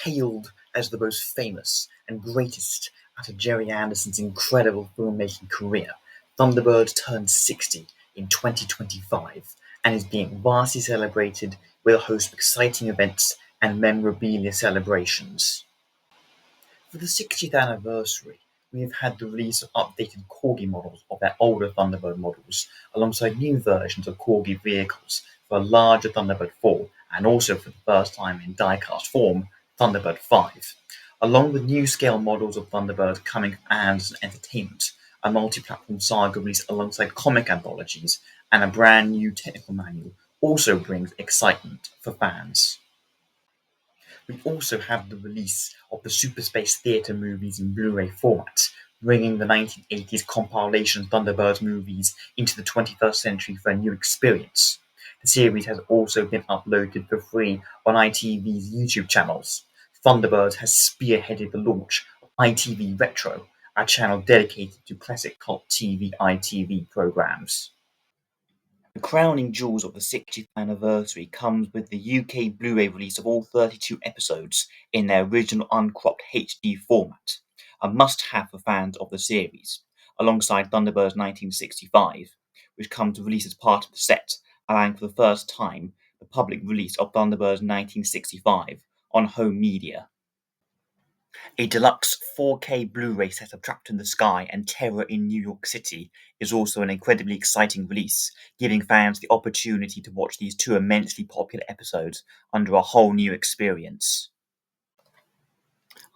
hailed as the most famous and greatest out of Gerry Anderson's incredible filmmaking career, Thunderbirds turned 60 in 2025 and is being vastly celebrated with a host of exciting events and memorabilia celebrations. For the 60th anniversary, we have had the release of updated Corgi models of their older Thunderbird models, alongside new versions of Corgi vehicles for a larger Thunderbird 4, and also for the first time in die-cast form, Thunderbird 5. Along with new scale models of Thunderbird coming from Anderson Entertainment, a multi-platform saga release alongside comic anthologies, and a brand new technical manual also brings excitement for fans. We also have the release of the Super Space Theatre movies in Blu-ray format, bringing the 1980s compilation Thunderbirds movies into the 21st century for a new experience. The series has also been uploaded for free on ITV's YouTube channels. Thunderbirds has spearheaded the launch of ITV Retro, a channel dedicated to classic cult TV ITV programs. The crowning jewels of the 60th anniversary comes with the UK Blu-ray release of all 32 episodes in their original uncropped HD format, a must-have for fans of the series, alongside Thunderbirds 1965, which comes to release as part of the set, allowing for the first time the public release of Thunderbirds 1965 on home media. A deluxe 4K Blu-ray set of Trapped in the Sky and Terror in New York City is also an incredibly exciting release, giving fans the opportunity to watch these two immensely popular episodes under a whole new experience.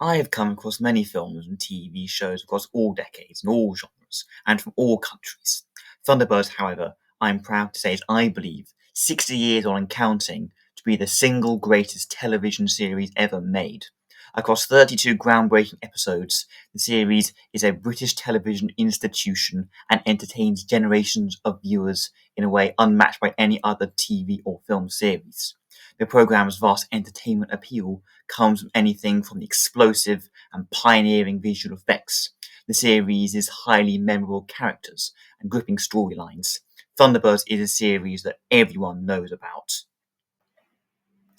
I have come across many films and TV shows across all decades and all genres, and from all countries. Thunderbirds, however, I am proud to say is, I believe, 60 years on and counting, to be the single greatest television series ever made. Across 32 groundbreaking episodes, the series is a British television institution and entertains generations of viewers in a way unmatched by any other TV or film series. The programme's vast entertainment appeal comes from anything from the explosive and pioneering visual effects, the series' highly memorable characters and gripping storylines. Thunderbirds is a series that everyone knows about.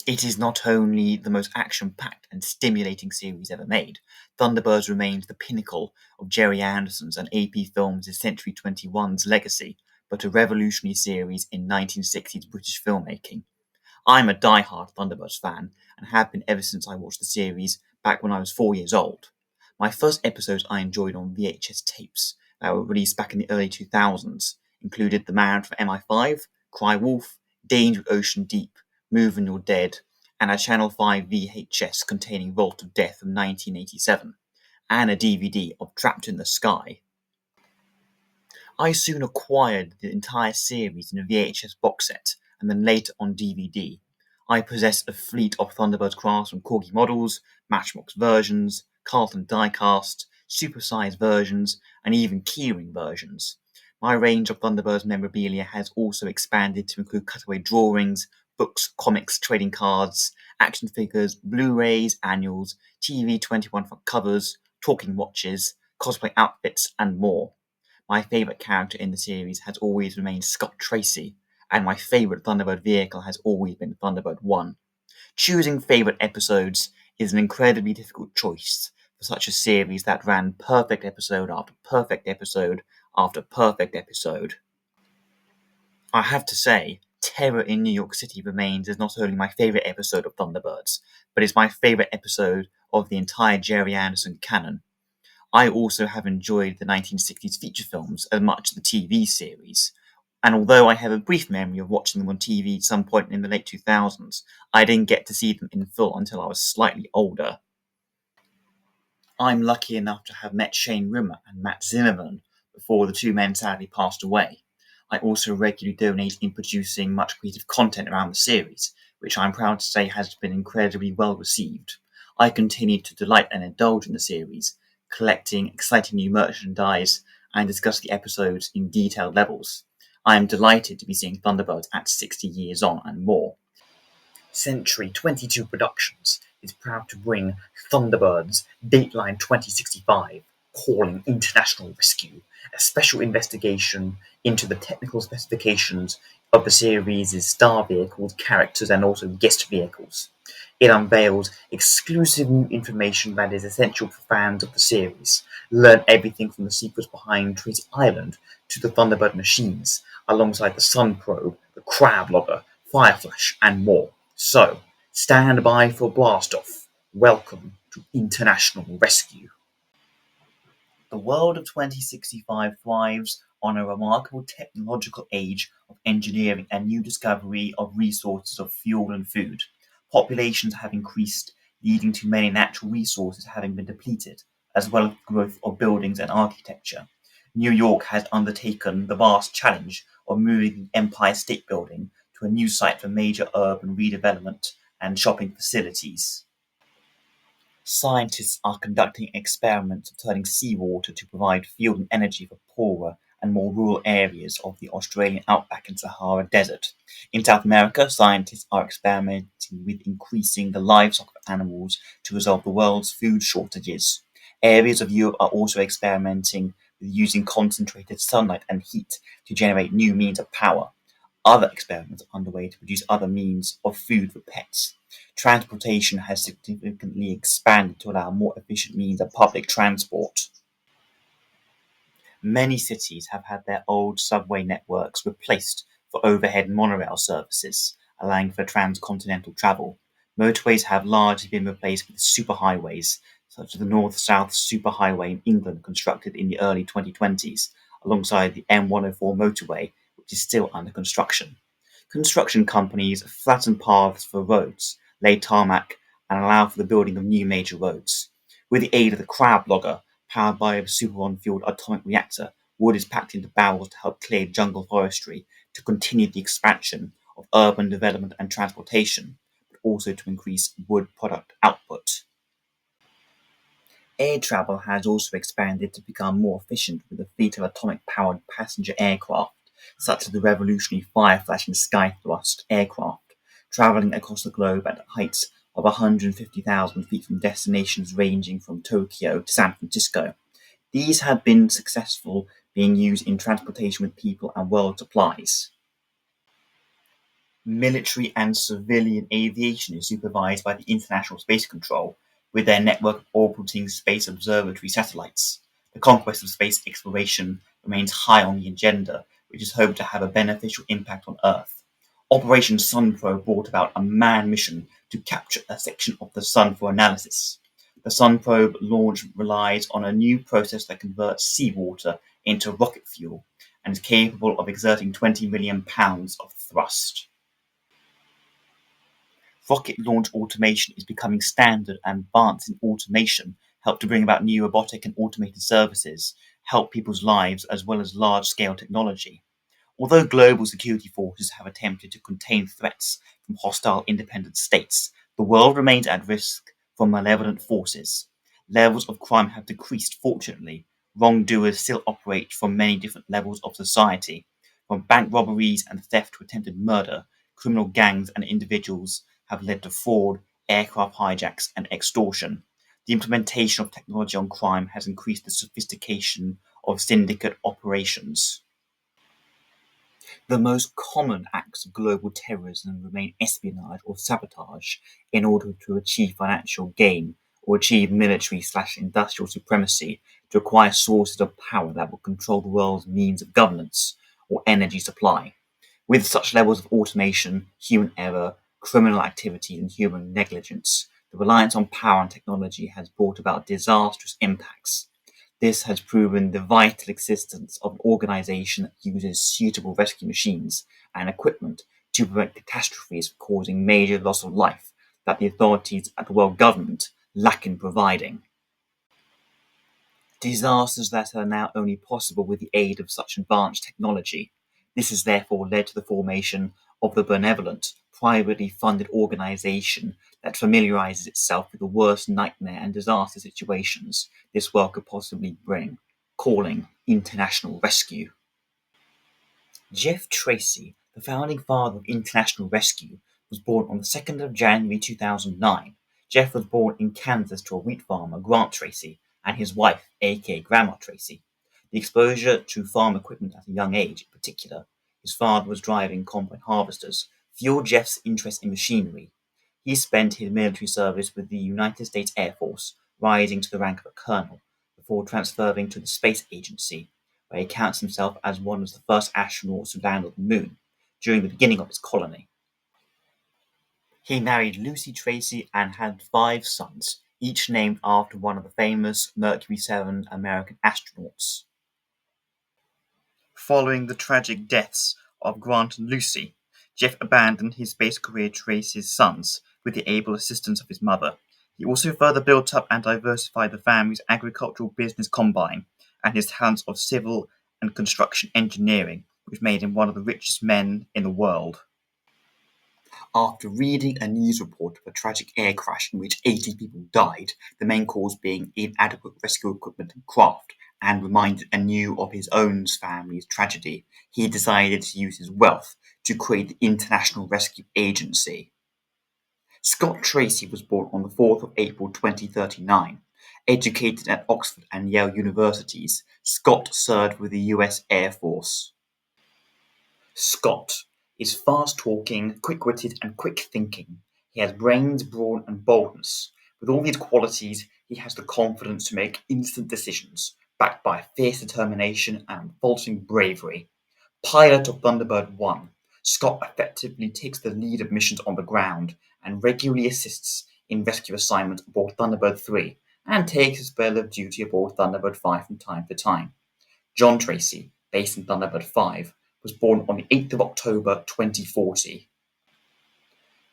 It is not only the most action-packed and stimulating series ever made, Thunderbirds remains the pinnacle of Gerry Anderson's and AP Films' Century 21's legacy, but a revolutionary series in 1960s British filmmaking. I'm a die-hard Thunderbirds fan, and have been ever since I watched the series back when I was 4 years old. My first episodes I enjoyed on VHS tapes that were released back in the early 2000s included The Man from MI5, Cry Wolf, Danger at Ocean Deep, Move and You're Dead, and a Channel 5 VHS containing Vault of Death from 1987, and a DVD of Trapped in the Sky. I soon acquired the entire series in a VHS box set, and then later on DVD. I possess a fleet of Thunderbirds Craftsman Corgi models, Matchbox versions, Carlton diecast, supersized versions, and even keyring versions. My range of Thunderbirds memorabilia has also expanded to include cutaway drawings, books, comics, trading cards, action figures, Blu-rays, annuals, TV 21 front covers, talking watches, cosplay outfits, and more. My favourite character in the series has always remained Scott Tracy, and my favourite Thunderbird vehicle has always been Thunderbird 1. Choosing favourite episodes is an incredibly difficult choice for such a series that ran perfect episode after perfect episode after perfect episode. I have to say, Terror in New York City remains as not only my favourite episode of Thunderbirds, but is my favourite episode of the entire Gerry Anderson canon. I also have enjoyed the 1960s feature films as much as the TV series, and although I have a brief memory of watching them on TV at some point in the late 2000s, I didn't get to see them in full until I was slightly older. I'm lucky enough to have met Shane Rimmer and Matt Zimmerman before the two men sadly passed away. I also regularly donate in producing much creative content around the series, which I'm proud to say has been incredibly well received. I continue to delight and indulge in the series, collecting exciting new merchandise and discuss the episodes in detailed levels. I am delighted to be seeing Thunderbirds at 60 years on and more. Century 22 Productions is proud to bring Thunderbirds Dateline 2065, Calling International Rescue, a special investigation into the technical specifications of the series' star vehicles, characters, and also guest vehicles. It unveiled exclusive new information that is essential for fans of the series. Learn everything from the secrets behind Treasure Island to the Thunderbird machines, alongside the Sun Probe, the Crab Logger, Fireflash, and more. So, stand by for blast off. Welcome to International Rescue. The world of 2065 thrives on a remarkable technological age of engineering and new discovery of resources of fuel and food. Populations have increased, leading to many natural resources having been depleted, as well as growth of buildings and architecture. New York has undertaken the vast challenge of moving the Empire State Building to a new site for major urban redevelopment and shopping facilities. Scientists are conducting experiments of turning seawater to provide fuel and energy for poorer and more rural areas of the Australian outback and Sahara Desert. In South America, scientists are experimenting with increasing the livestock of animals to resolve the world's food shortages. Areas of Europe are also experimenting with using concentrated sunlight and heat to generate new means of power. Other experiments are underway to produce other means of food for pets. Transportation has significantly expanded to allow more efficient means of public transport. Many cities have had their old subway networks replaced for overhead monorail services, allowing for transcontinental travel. Motorways have largely been replaced with superhighways, such as the North-South Superhighway in England constructed in the early 2020s, alongside the M104 motorway, which is still under construction. Construction companies flatten paths for roads, lay tarmac, and allow for the building of new major roads. With the aid of the Crab Logger, powered by a superon-fueled atomic reactor, wood is packed into barrels to help clear jungle forestry, to continue the expansion of urban development and transportation, but also to increase wood product output. Air travel has also expanded to become more efficient with a fleet of atomic-powered passenger aircraft, such as the revolutionary Fireflash and Skythrust aircraft, traveling across the globe at heights of 150,000 feet from destinations ranging from Tokyo to San Francisco. These have been successful, being used in transportation with people and world supplies. Military and civilian aviation is supervised by the International Space Control, with their network of orbiting space observatory satellites. The conquest of space exploration remains high on the agenda, which is hoped to have a beneficial impact on Earth. Operation Sunprobe brought about a manned mission to capture a section of the Sun for analysis. The Sunprobe launch relies on a new process that converts seawater into rocket fuel and is capable of exerting 20 million pounds of thrust. Rocket launch automation is becoming standard, and advances in automation help to bring about new robotic and automated services, help people's lives as well as large-scale technology. Although global security forces have attempted to contain threats from hostile independent states, the world remains at risk from malevolent forces. Levels of crime have decreased, fortunately. Wrongdoers still operate from many different levels of society, from bank robberies and theft to attempted murder. Criminal gangs and individuals have led to fraud, aircraft hijacks, and extortion. The implementation of technology on crime has increased the sophistication of syndicate operations. The most common acts of global terrorism remain espionage or sabotage in order to achieve financial gain or achieve military/industrial supremacy, to acquire sources of power that will control the world's means of governance or energy supply. With such levels of automation, human error, criminal activity, and human negligence, the reliance on power and technology has brought about disastrous impacts. This has proven the vital existence of an organization that uses suitable rescue machines and equipment to prevent catastrophes causing major loss of life that the authorities at the world government lack in providing. Disasters that are now only possible with the aid of such advanced technology. This has therefore led to the formation of the benevolent, privately funded organization that familiarizes itself with the worst nightmare and disaster situations this world could possibly bring, calling International Rescue. Jeff Tracy, the founding father of International Rescue, was born on the 2nd of January 2009. Jeff was born in Kansas to a wheat farmer, Grant Tracy, and his wife, aka Grandma Tracy. The exposure to farm equipment at a young age, in particular, his father was driving combine harvesters, fueled Jeff's interest in machinery. He spent his military service with the United States Air Force, rising to the rank of a colonel, before transferring to the Space Agency, where he counts himself as one of the first astronauts to land on the Moon during the beginning of his colony. He married Lucy Tracy and had 5 sons, each named after one of the famous Mercury 7 American astronauts. Following the tragic deaths of Grant and Lucy, Jeff abandoned his space career to raise his sons with the able assistance of his mother. He also further built up and diversified the family's agricultural business combine and his talents of civil and construction engineering, which made him one of the richest men in the world. After reading a news report of a tragic air crash in which 80 people died, the main cause being inadequate rescue equipment and craft, and reminded anew of his own family's tragedy, he decided to use his wealth to create the International Rescue Agency. Scott Tracy was born on the 4th of April 2039. Educated at Oxford and Yale universities, Scott served with the US Air Force. Scott is fast-talking, quick-witted and quick-thinking. He has brains, brawn and boldness. With all these qualities, he has the confidence to make instant decisions, backed by fierce determination and unfaltering bravery. Pilot of Thunderbird 1, Scott effectively takes the lead of missions on the ground and regularly assists in rescue assignments aboard Thunderbird 3 and takes a spell of duty aboard Thunderbird 5 from time to time. John Tracy, based in Thunderbird 5, was born on the 8th of October 2040.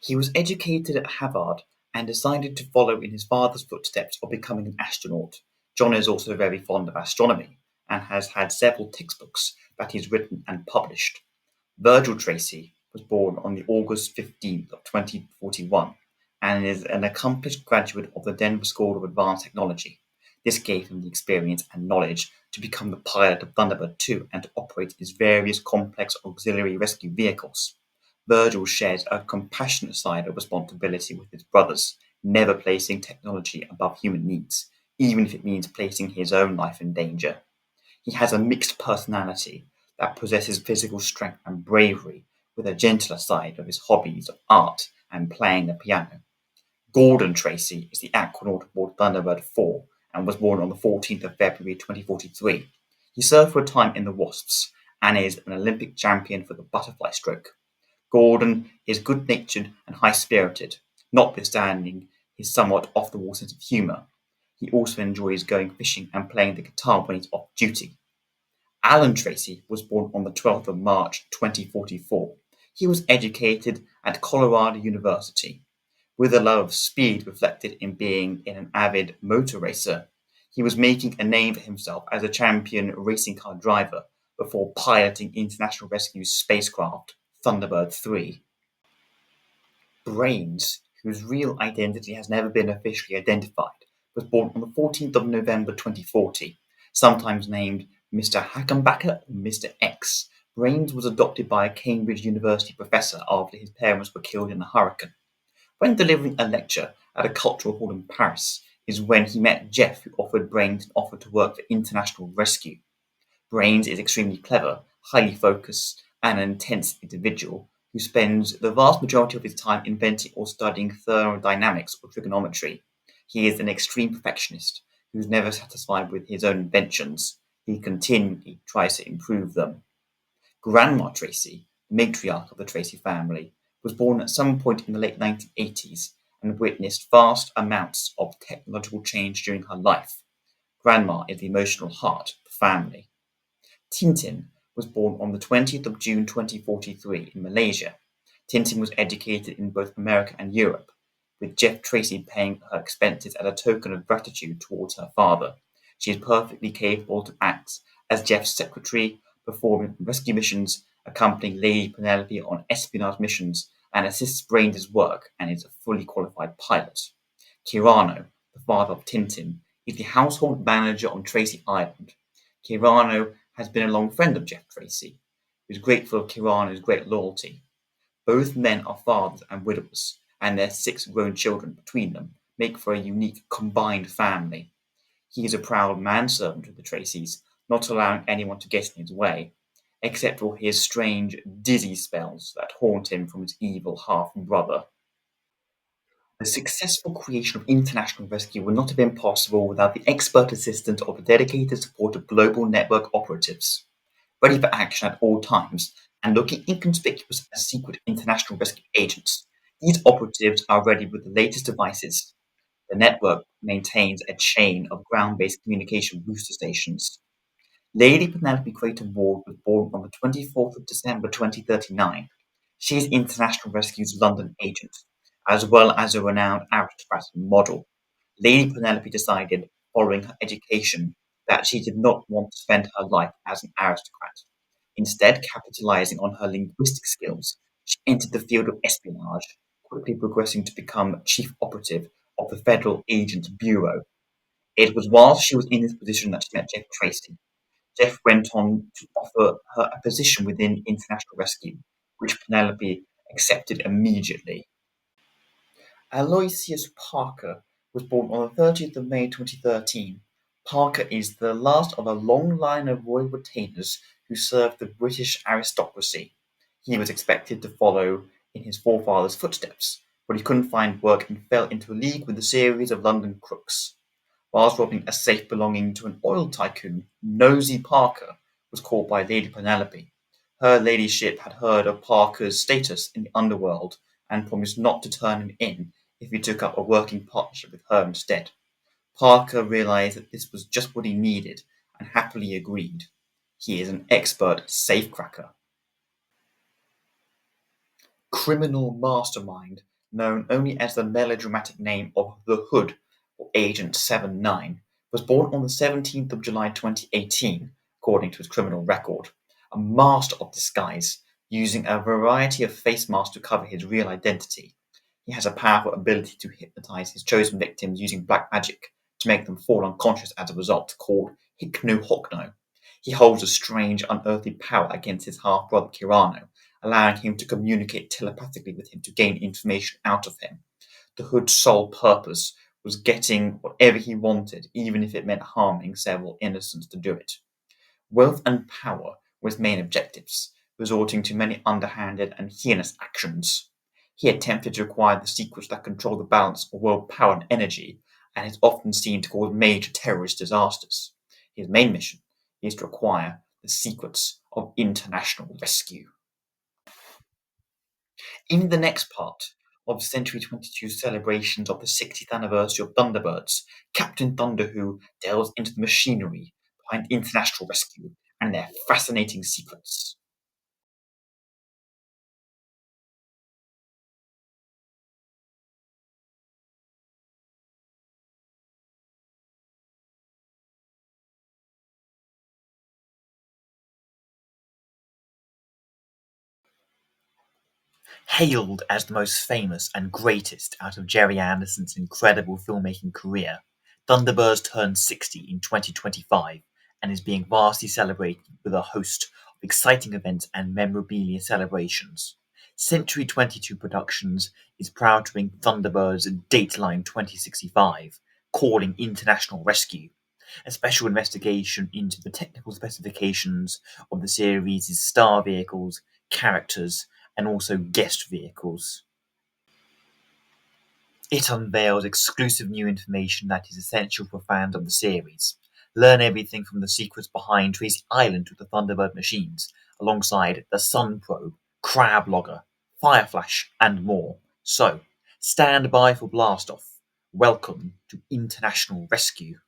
He was educated at Harvard and decided to follow in his father's footsteps of becoming an astronaut. John is also very fond of astronomy and has had several textbooks that he's written and published. Virgil Tracy was born on the August 15th of 2041 and is an accomplished graduate of the Denver School of Advanced Technology. This gave him the experience and knowledge to become the pilot of Thunderbird 2 and to operate his various complex auxiliary rescue vehicles. Virgil shares a compassionate side of responsibility with his brothers, never placing technology above human needs, even if it means placing his own life in danger. He has a mixed personality that possesses physical strength and bravery, with a gentler side of his hobbies of art and playing the piano. Gordon Tracy is the aquanaut aboard Thunderbird 4 and was born on the 14th of February 2043. He served for a time in the Wasps and is an Olympic champion for the butterfly stroke. Gordon is good-natured and high-spirited, notwithstanding his somewhat off-the-wall sense of humour. He also enjoys going fishing and playing the guitar when he's off duty. Alan Tracy was born on the 12th of March 2044. He was educated at Colorado University. With a love of speed reflected in being an avid motor racer, he was making a name for himself as a champion racing car driver before piloting International Rescue's spacecraft Thunderbird 3. Brains, whose real identity has never been officially identified, was born on the 14th of November 2040, sometimes named Mr. Hackenbacker or Mr. X. Brains was adopted by a Cambridge University professor after his parents were killed in a hurricane. When delivering a lecture at a cultural hall in Paris is when he met Jeff, who offered Brains an offer to work for International Rescue. Brains is extremely clever, highly focused, and an intense individual who spends the vast majority of his time inventing or studying thermodynamics or trigonometry. He is an extreme perfectionist who's never satisfied with his own inventions. He continually tries to improve them. Grandma Tracy, the matriarch of the Tracy family, was born at some point in the late 1980s and witnessed vast amounts of technological change during her life. Grandma is the emotional heart of the family. Tintin was born on the 20th of June 2043 in Malaysia. Tintin was educated in both America and Europe, with Jeff Tracy paying her expenses as a token of gratitude towards her father. She is perfectly capable to act as Jeff's secretary, performing rescue missions, accompanying Lady Penelope on espionage missions, and assists Brains' work, and is a fully qualified pilot. Kirano, the father of Tintin, is the household manager on Tracy Island. Kirano has been a long friend of Jeff Tracy, who is grateful of Kirano's great loyalty. Both men are fathers and widowers, and their 6 grown children between them make for a unique combined family. He is a proud manservant of the Tracys, not allowing anyone to get in his way, except for his strange, dizzy spells that haunt him from his evil half-brother. The successful creation of international rescue would not have been possible without the expert assistance of the dedicated support of global network operatives, ready for action at all times and looking inconspicuous as secret international rescue agents. These operatives are ready with the latest devices. The network maintains a chain of ground-based communication booster stations. Lady Penelope Creighton Ward was born on the 24th of December 2039. She is International Rescue's London agent, as well as a renowned aristocrat and model. Lady Penelope decided, following her education, that she did not want to spend her life as an aristocrat. Instead, capitalizing on her linguistic skills, she entered the field of espionage, quickly progressing to become chief operative of the Federal Agents Bureau. It was while she was in this position that she met Jeff Tracy. Jeff went on to offer her a position within International Rescue, which Penelope accepted immediately. Aloysius Parker was born on the 30th of May 2013. Parker is the last of a long line of royal retainers who served the British aristocracy. He was expected to follow in his forefathers' footsteps, but he couldn't find work and fell into a league with a series of London crooks. Whilst robbing a safe belonging to an oil tycoon, Nosy Parker was caught by Lady Penelope. Her ladyship had heard of Parker's status in the underworld and promised not to turn him in if he took up a working partnership with her instead. Parker realized that this was just what he needed and happily agreed. He is an expert safecracker. Criminal mastermind, known only as the melodramatic name of The Hood or Agent 79, was born on the 17th of July 2018, according to his criminal record. A master of disguise, using a variety of face masks to cover his real identity. He has a powerful ability to hypnotize his chosen victims using black magic to make them fall unconscious as a result, called Hypno Hockno. He holds a strange, unearthly power against his half-brother Kirano, allowing him to communicate telepathically with him to gain information out of him. The Hood's sole purpose was getting whatever he wanted, even if it meant harming several innocents to do it. Wealth and power were his main objectives, resorting to many underhanded and heinous actions. He attempted to acquire the secrets that control the balance of world power and energy, and is often seen to cause major terrorist disasters. His main mission is to acquire the secrets of international rescue. In the next part of Century 22's celebrations of the 60th anniversary of Thunderbirds, Captain Thunderwho delves into the machinery behind international rescue and their fascinating secrets. Hailed as the most famous and greatest out of Gerry Anderson's incredible filmmaking career, Thunderbirds turned 60 in 2025 and is being vastly celebrated with a host of exciting events and memorabilia celebrations. Century 22 Productions is proud to bring Thunderbirds Dateline 2065, calling international rescue, a special investigation into the technical specifications of the series' star vehicles, characters, and also guest vehicles. It unveils exclusive new information that is essential for fans of the series. Learn everything from the secrets behind Tracy Island to the Thunderbird machines, alongside the Sun Probe, Crab Logger, Fireflash, and more. So, stand by for blast off. Welcome to International Rescue.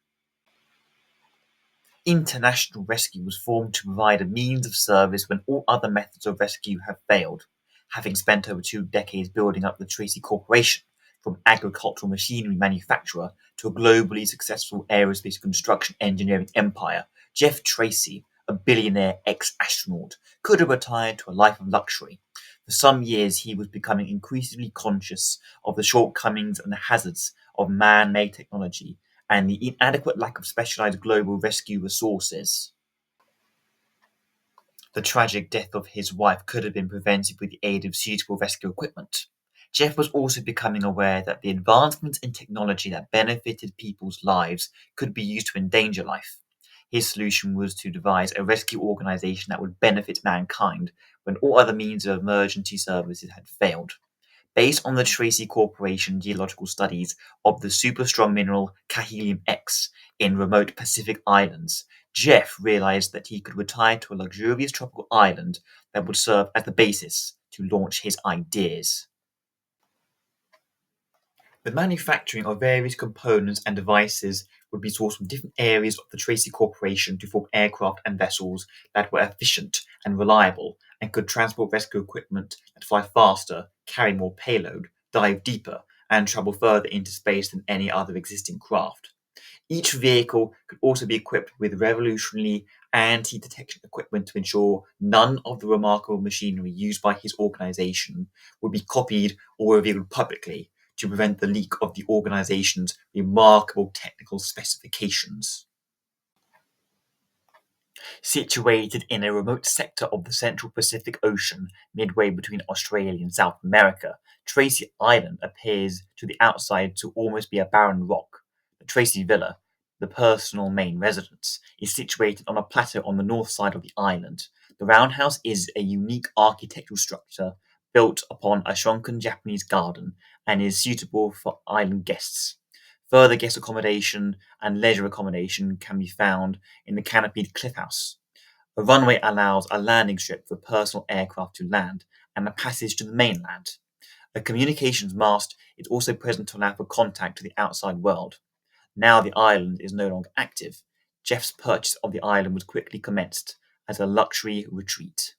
International Rescue was formed to provide a means of service when all other methods of rescue have failed. Having spent over 2 decades building up the Tracy Corporation, from agricultural machinery manufacturer to a globally successful aerospace construction engineering empire, Jeff Tracy, a billionaire ex-astronaut, could have retired to a life of luxury. For some years, he was becoming increasingly conscious of the shortcomings and the hazards of man-made technology and the inadequate lack of specialized global rescue resources. The tragic death of his wife could have been prevented with the aid of suitable rescue equipment. Jeff was also becoming aware that the advancements in technology that benefited people's lives could be used to endanger life. His solution was to devise a rescue organization that would benefit mankind when all other means of emergency services had failed. Based on the Tracy Corporation geological studies of the super strong mineral Kahelium X in remote Pacific islands, Jeff realized that he could retire to a luxurious tropical island that would serve as the basis to launch his ideas. The manufacturing of various components and devices would be sourced from different areas of the Tracy Corporation to form aircraft and vessels that were efficient and reliable and could transport rescue equipment that fly faster, carry more payload, dive deeper, and travel further into space than any other existing craft. Each vehicle could also be equipped with revolutionary anti-detection equipment to ensure none of the remarkable machinery used by his organization would be copied or revealed publicly to prevent the leak of the organization's remarkable technical specifications. Situated in a remote sector of the central Pacific Ocean, midway between Australia and South America, Tracy Island appears to the outside to almost be a barren rock. The Tracy Villa, the personal main residence, is situated on a plateau on the north side of the island. The roundhouse is a unique architectural structure built upon a shrunken Japanese garden and is suitable for island guests. Further guest accommodation and leisure accommodation can be found in the canopied cliff house. A runway allows a landing strip for personal aircraft to land and a passage to the mainland. A communications mast is also present to allow for contact to the outside world. Now the island is no longer active. Jeff's purchase of the island was quickly commenced as a luxury retreat.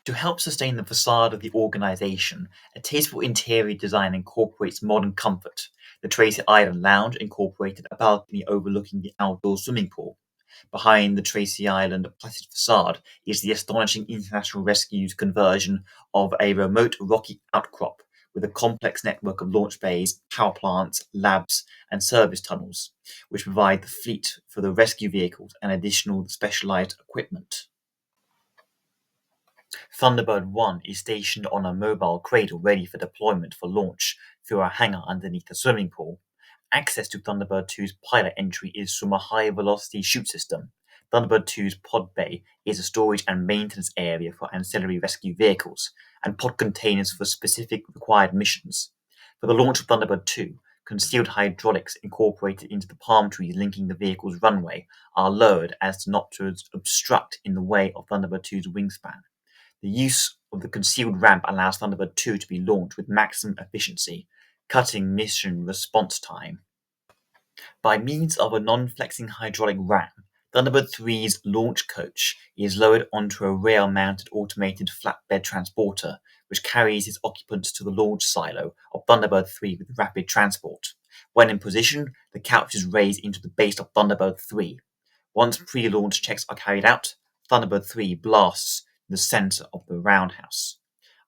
To help sustain the facade of the organization, a tasteful interior design incorporates modern comfort. The Tracy Island Lounge incorporated a balcony overlooking the outdoor swimming pool. Behind the Tracy Island placid facade is the astonishing International Rescue's conversion of a remote rocky outcrop with a complex network of launch bays, power plants, labs, and service tunnels, which provide the fleet for the rescue vehicles and additional specialized equipment. Thunderbird 1 is stationed on a mobile cradle ready for deployment for launch through a hangar underneath the swimming pool. Access to Thunderbird 2's pilot entry is from a high-velocity chute system. Thunderbird 2's pod bay is a storage and maintenance area for ancillary rescue vehicles, and pod containers for specific required missions. For the launch of Thunderbird 2, concealed hydraulics incorporated into the palm trees linking the vehicle's runway are lowered as to not to obstruct in the way of Thunderbird 2's wingspan. The use of the concealed ramp allows Thunderbird 2 to be launched with maximum efficiency, cutting mission response time. By means of a non-flexing hydraulic ram, Thunderbird 3's launch coach is lowered onto a rail-mounted automated flatbed transporter, which carries its occupants to the launch silo of Thunderbird 3 with rapid transport. When in position, the couch is raised into the base of Thunderbird 3. Once pre-launch checks are carried out, Thunderbird 3 blasts the center of the roundhouse.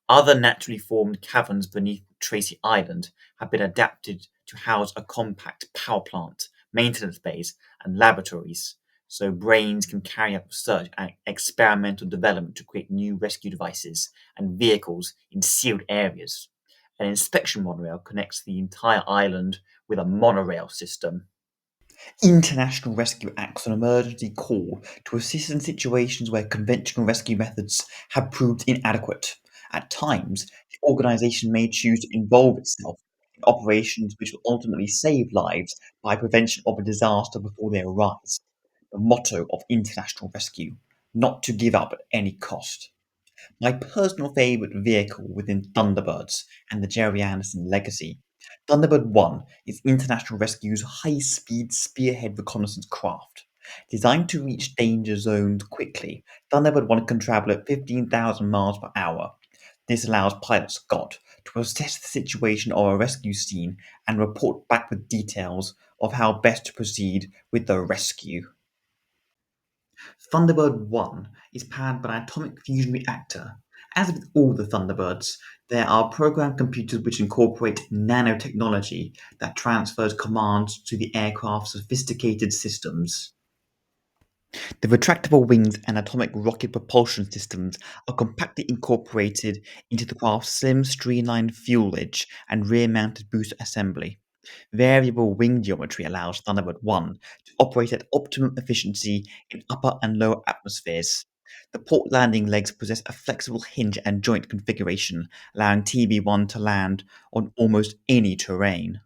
Other naturally formed caverns beneath Tracy Island have been adapted to house a compact power plant, maintenance bays, and laboratories, so brains can carry out research and experimental development to create new rescue devices and vehicles in sealed areas. An inspection monorail connects the entire island with a monorail system. International rescue acts on emergency call to assist in situations where conventional rescue methods have proved inadequate. At times, the organization may choose to involve itself in operations which will ultimately save lives by prevention of a disaster before they arise. The motto of international rescue: not to give up at any cost. My personal favorite vehicle within Thunderbirds and the Gerry Anderson legacy. Thunderbird 1 is International Rescue's high-speed spearhead reconnaissance craft. Designed to reach danger zones quickly, Thunderbird 1 can travel at 15,000 miles per hour. This allows pilot Scott to assess the situation of a rescue scene and report back with details of how best to proceed with the rescue. Thunderbird 1 is powered by an atomic fusion reactor. As with all the Thunderbirds, there are programmed computers which incorporate nanotechnology that transfers commands to the aircraft's sophisticated systems. The retractable wings and atomic rocket propulsion systems are compactly incorporated into the craft's slim, streamlined fuel ledge and rear-mounted booster assembly. Variable wing geometry allows Thunderbird 1 to operate at optimum efficiency in upper and lower atmospheres. The port landing legs possess a flexible hinge and joint configuration, allowing TB1 to land on almost any terrain.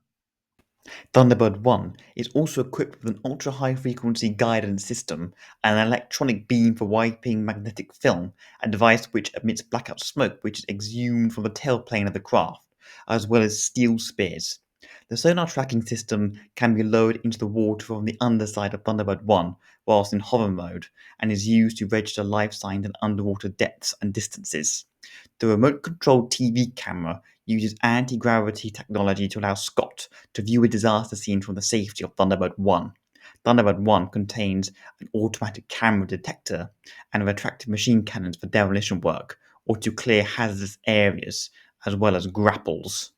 Thunderbird 1 is also equipped with an ultra-high frequency guidance system and an electronic beam for wiping magnetic film, a device which emits blackout smoke which is exhumed from the tailplane of the craft, as well as steel spears. The sonar tracking system can be lowered into the water from the underside of Thunderbird 1 whilst in hover mode, and is used to register life signs at underwater depths and distances. The remote-controlled TV camera uses anti-gravity technology to allow Scott to view a disaster scene from the safety of Thunderbird 1. Thunderbird 1 contains an automatic camera detector and retractive machine cannons for demolition work or to clear hazardous areas, as well as grapples.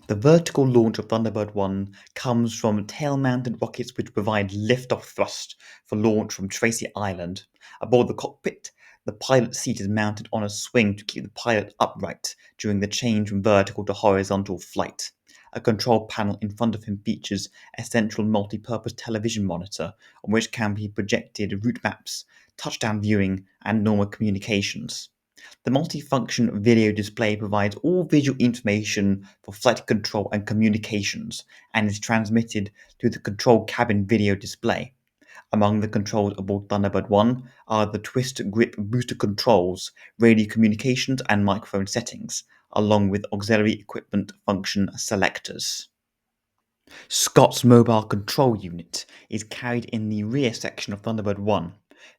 The vertical launch of Thunderbird 1 comes from tail-mounted rockets which provide lift-off thrust for launch from Tracy Island. Aboard the cockpit, the pilot's seat is mounted on a swing to keep the pilot upright during the change from vertical to horizontal flight. A control panel in front of him features a central multi-purpose television monitor on which can be projected route maps, touchdown viewing, and normal communications. The multifunction video display provides all visual information for flight control and communications and is transmitted to the control cabin video display. Among the controls aboard Thunderbird 1 are the twist grip booster controls, radio communications, and microphone settings, along with auxiliary equipment function selectors. Scott's mobile control unit is carried in the rear section of Thunderbird 1.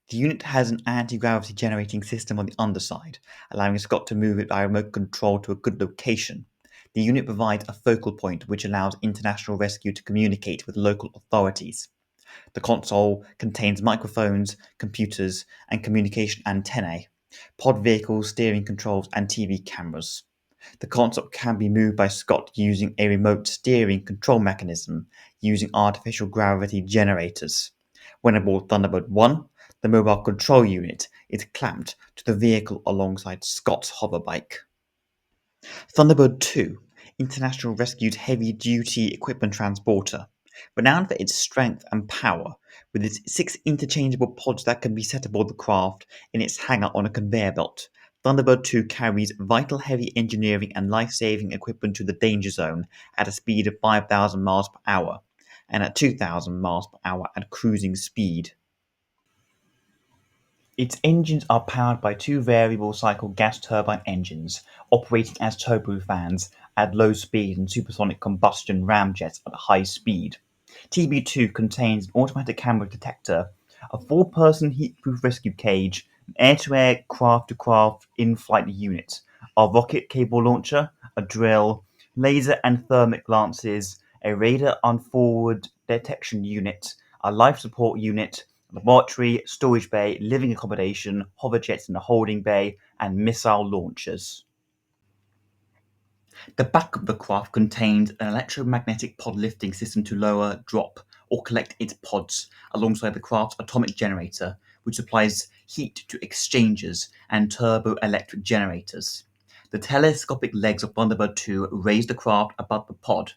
The unit has an anti-gravity generating system on the underside, allowing Scott to move it by remote control to a good location. The unit provides a focal point which allows international rescue to communicate with local authorities. The console contains microphones, computers, and communication antennae, pod vehicles, steering controls, and TV cameras. The console can be moved by Scott using a remote steering control mechanism using artificial gravity generators. When aboard Thunderbird 1, the mobile control unit is clamped to the vehicle alongside Scott's hoverbike. Thunderbird 2, International Rescue's heavy-duty equipment transporter. Renowned for its strength and power, with its 6 interchangeable pods that can be set aboard the craft in its hangar on a conveyor belt, Thunderbird 2 carries vital heavy engineering and life-saving equipment to the danger zone at a speed of 5,000 miles per hour, and at 2,000 miles per hour at cruising speed. Its engines are powered by 2 variable cycle gas turbine engines, operating as turbofans at low speed and supersonic combustion ramjets at high speed. TB2 contains an automatic camera detector, a 4-person heat-proof rescue cage, an air-to-air, craft-to-craft in-flight unit, a rocket cable launcher, a drill, laser and thermic lances, a radar on forward detection unit, a life support unit, laboratory, storage bay, living accommodation, hover jets in the holding bay, and missile launchers. The back of the craft contained an electromagnetic pod lifting system to lower, drop, or collect its pods, alongside the craft's atomic generator, which supplies heat to exchangers and turbo-electric generators. The telescopic legs of Thunderbird 2 raise the craft above the pod.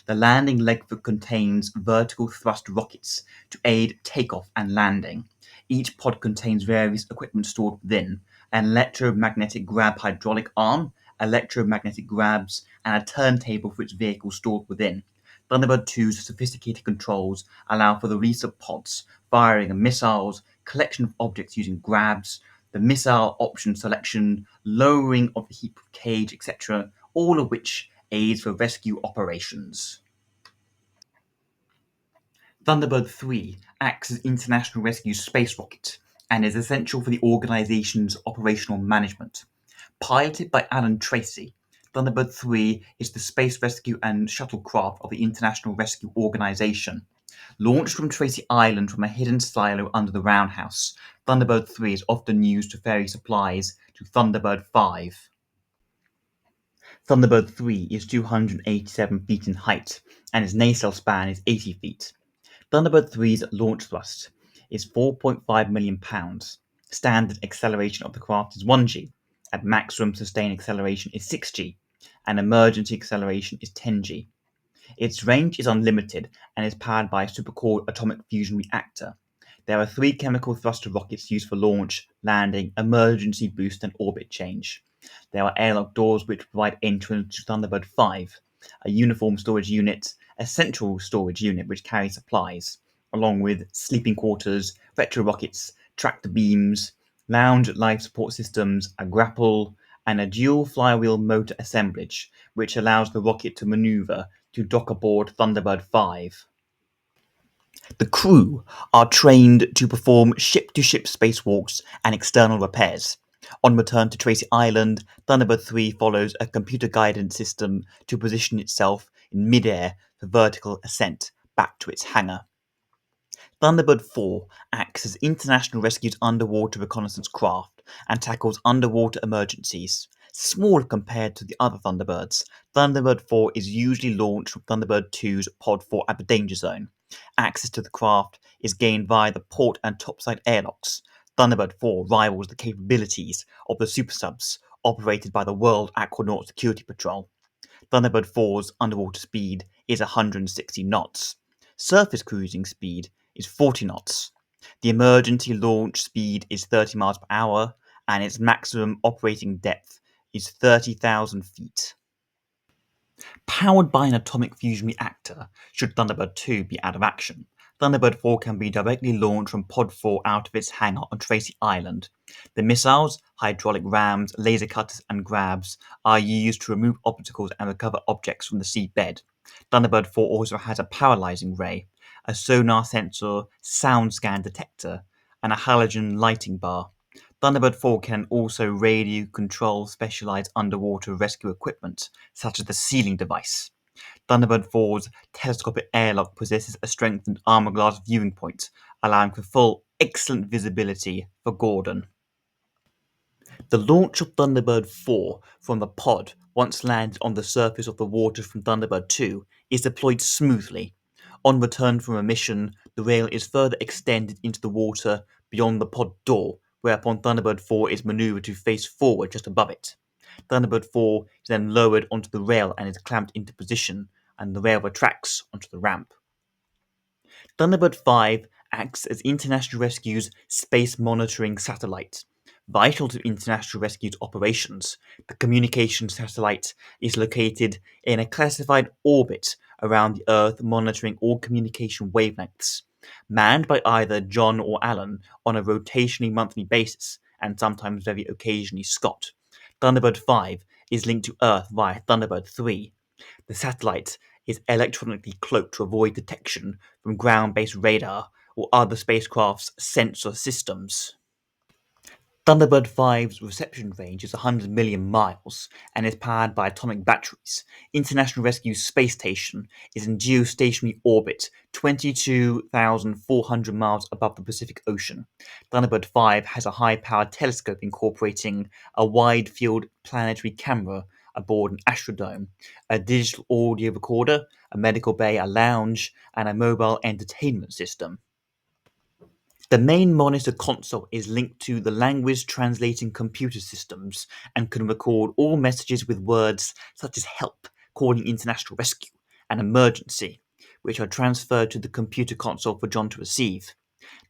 The landing leg contains vertical thrust rockets to aid takeoff and landing. Each pod contains various equipment stored within: an electromagnetic grab hydraulic arm, electromagnetic grabs, and a turntable for its vehicle stored within. Thunderbird 2's sophisticated controls allow for the release of pods, firing of missiles, collection of objects using grabs, the missile option selection, lowering of the heat cage, etc., all of which aids for rescue operations. Thunderbird 3 acts as International Rescue's space rocket and is essential for the organization's operational management. Piloted by Alan Tracy, Thunderbird 3 is the space rescue and shuttlecraft of the International Rescue Organization. Launched from Tracy Island from a hidden silo under the roundhouse, Thunderbird 3 is often used to ferry supplies to Thunderbird 5. Thunderbird 3 is 287 feet in height, and its nacelle span is 80 feet. Thunderbird 3's launch thrust is 4.5 million pounds. Standard acceleration of the craft is 1g, and maximum sustained acceleration is 6g, and emergency acceleration is 10g. Its range is unlimited and is powered by a supercore atomic fusion reactor. There are 3 chemical thruster rockets used for launch, landing, emergency boost, and orbit change. There are airlock doors which provide entrance to Thunderbird 5, a uniform storage unit, a central storage unit which carries supplies, along with sleeping quarters, retro rockets, tractor beams, lounge life support systems, a grapple, and a dual flywheel motor assemblage, which allows the rocket to maneuver to dock aboard Thunderbird 5. The crew are trained to perform ship-to-ship spacewalks and external repairs. On return to Tracy Island, Thunderbird 3 follows a computer guidance system to position itself in mid-air for vertical ascent back to its hangar. Thunderbird 4 acts as International Rescue's underwater reconnaissance craft and tackles underwater emergencies. Small compared to the other Thunderbirds, Thunderbird 4 is usually launched from Thunderbird 2's Pod 4 at the danger zone. Access to the craft is gained via the port and topside airlocks. Thunderbird 4 rivals the capabilities of the super subs operated by the World Aquanaut Security Patrol. Thunderbird 4's underwater speed is 160 knots. Surface cruising speed is 40 knots. The emergency launch speed is 30 miles per hour, and its maximum operating depth is 30,000 feet. Powered by an atomic fusion reactor, should Thunderbird 2 be out of action, Thunderbird 4 can be directly launched from Pod 4 out of its hangar on Tracy Island. The missiles, hydraulic rams, laser cutters, and grabs are used to remove obstacles and recover objects from the seabed. Thunderbird 4 also has a paralyzing ray, a sonar sensor, sound scan detector, and a halogen lighting bar. Thunderbird 4 can also radio control specialized underwater rescue equipment, such as the sealing device. Thunderbird 4's telescopic airlock possesses a strengthened armor glass viewing point, allowing for full, excellent visibility for Gordon. The launch of Thunderbird 4 from the pod, once landed on the surface of the water from Thunderbird 2, is deployed smoothly. On return from a mission, the rail is further extended into the water beyond the pod door, whereupon Thunderbird 4 is maneuvered to face forward just above it. Thunderbird 4 is then lowered onto the rail and is clamped into position, and the rail retracts onto the ramp. Thunderbird 5 acts as International Rescue's space monitoring satellite. Vital to International Rescue's operations, the communication satellite is located in a classified orbit around the Earth, monitoring all communication wavelengths. Manned by either John or Alan on a rotationally monthly basis, and sometimes very occasionally Scott, Thunderbird 5 is linked to Earth via Thunderbird 3. The satellite is electronically cloaked to avoid detection from ground-based radar or other spacecraft's sensor systems. Thunderbird 5's reception range is 100 million miles and is powered by atomic batteries. International Rescue Space Station is in geostationary orbit 22,400 miles above the Pacific Ocean. Thunderbird 5 has a high-powered telescope incorporating a wide-field planetary camera aboard an astrodome, a digital audio recorder, a medical bay, a lounge, and a mobile entertainment system. The main monitor console is linked to the language translating computer systems and can record all messages with words such as help, calling international rescue, and emergency, which are transferred to the computer console for John to receive.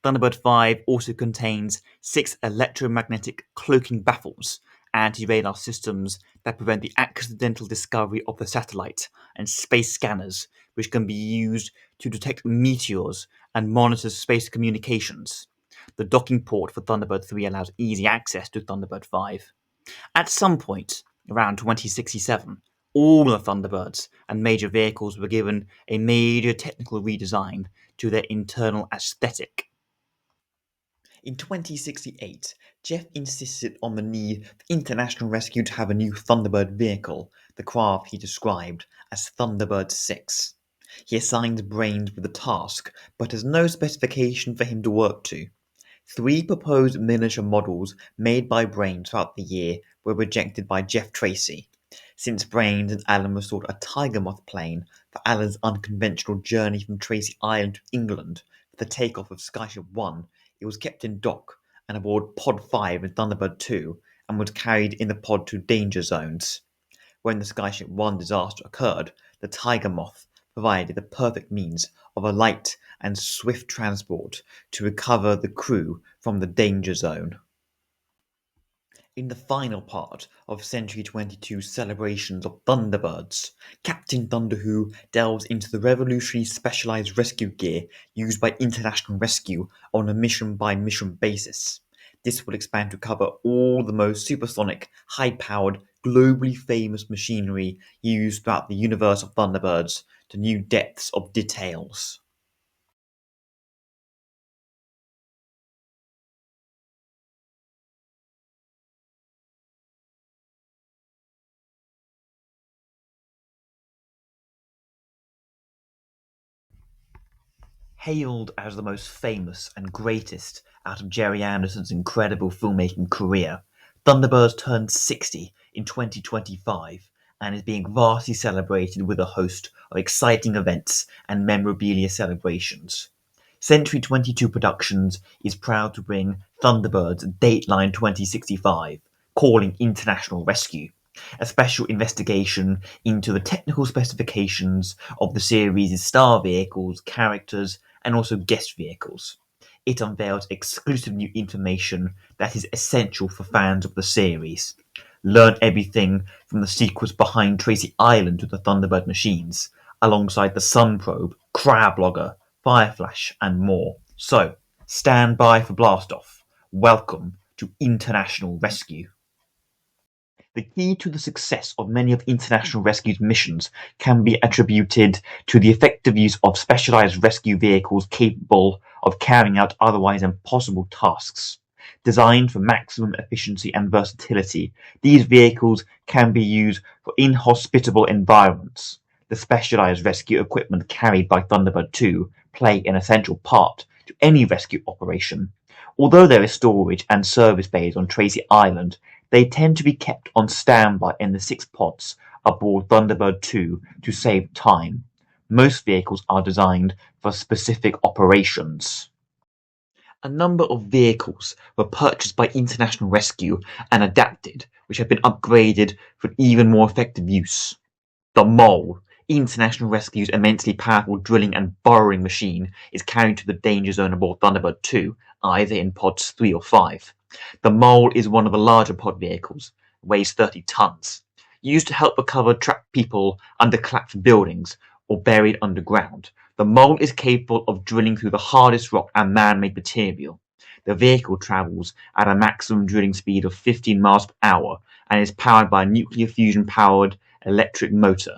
Thunderbird 5 also contains 6 electromagnetic cloaking baffles, anti-radar systems that prevent the accidental discovery of the satellite, and space scanners, which can be used to detect meteors and monitor space communications. The docking port for Thunderbird 3 allows easy access to Thunderbird 5. At some point, around 2067, all the Thunderbirds and major vehicles were given a major technical redesign to their internal aesthetic. In 2068, Jeff insisted on the need for International Rescue to have a new Thunderbird vehicle, the craft he described as Thunderbird 6. He assigned Brains with the task, but has no specification for him to work to. 3 proposed miniature models made by Brains throughout the year were rejected by Jeff Tracy. Since Brains and Alan restored a Tiger Moth plane for Alan's unconventional journey from Tracy Island to England for the takeoff of Skyship 1, it was kept in dock and aboard Pod 5 in Thunderbird 2 and was carried in the pod to danger zones. When the Skyship 1 disaster occurred, the Tiger Moth provided the perfect means of a light and swift transport to recover the crew from the danger zone. In the final part of Century 22's celebrations of Thunderbirds, Captain Thunderwho delves into the revolutionary specialized rescue gear used by International Rescue on a mission-by-mission basis. This will expand to cover all the most supersonic, high-powered, globally famous machinery used throughout the universe of Thunderbirds to new depths of details. Hailed as the most famous and greatest out of Gerry Anderson's incredible filmmaking career, Thunderbirds turned 60 in 2025 and is being vastly celebrated with a host of exciting events and memorabilia celebrations. Century 22 Productions is proud to bring Thunderbirds Dateline 2065, calling International Rescue, a special investigation into the technical specifications of the series' star vehicles, characters, and also guest vehicles. It unveils exclusive new information that is essential for fans of the series. Learn everything from the secrets behind Tracy Island to the Thunderbird machines, alongside the Sun Probe, Crab Logger, Fireflash, and more. So, stand by for Blastoff. Welcome to International Rescue. The key to the success of many of International Rescue's missions can be attributed to the effective use of specialized rescue vehicles capable of carrying out otherwise impossible tasks. Designed for maximum efficiency and versatility, these vehicles can be used for inhospitable environments. The specialized rescue equipment carried by Thunderbird 2 play an essential part to any rescue operation. Although there is storage and service bays on Tracy Island, they tend to be kept on standby in the 6 pods aboard Thunderbird 2 to save time. Most vehicles are designed for specific operations. A number of vehicles were purchased by International Rescue and adapted, which have been upgraded for even more effective use. The Mole, International Rescue's immensely powerful drilling and burrowing machine, is carried to the danger zone aboard Thunderbird 2, either in pods 3 or 5. The Mole is one of the larger pod vehicles, weighs 30 tons, used to help recover trapped people under collapsed buildings or buried underground. The Mole is capable of drilling through the hardest rock and man-made material. The vehicle travels at a maximum drilling speed of 15 miles per hour and is powered by a nuclear fusion-powered electric motor.